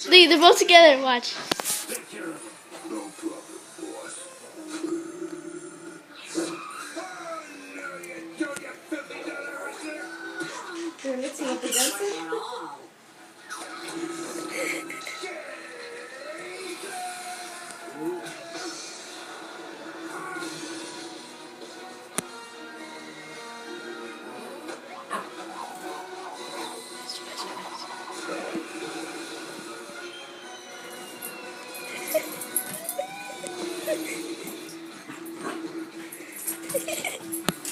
Lee, they're both together. Watch. Take care of him. No problem, boss. No, you don't, you filthy dollar. They're mixing up the dancing.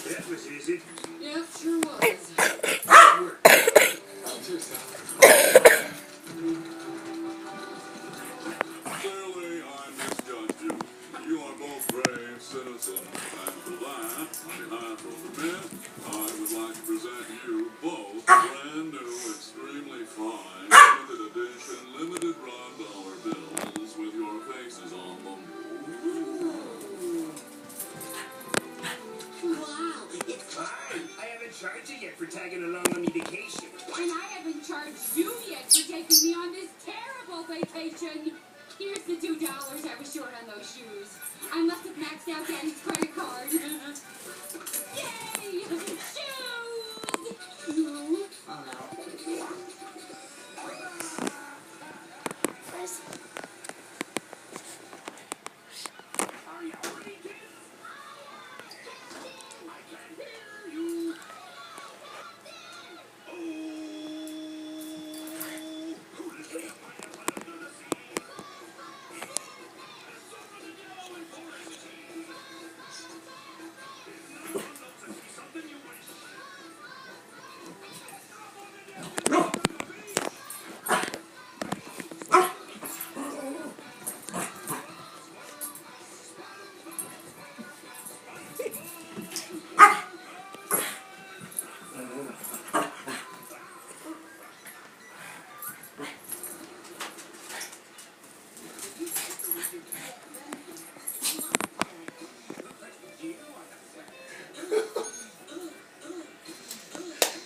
That was easy. Yeah, sure was. Clearly, I misjudged you. You are both brave citizens, and for that, on behalf of the men, I would like to present you both brand new, extremely fine, limited edition, limited run dollar bills with your faces on them. Wow. It's fine. I haven't charged you yet for tagging along on me vacation. And I haven't charged you yet for taking me on this terrible vacation. Here's the $2 I was short on those shoes. I must have maxed out Daddy's credit card. Yay! Shoes! No. Oh no. Are you ready, kids? I can hear you. Oh. Who is it?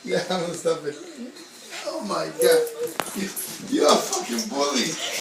Yeah, I'm gonna stop it. Oh my god. You're a fucking bully.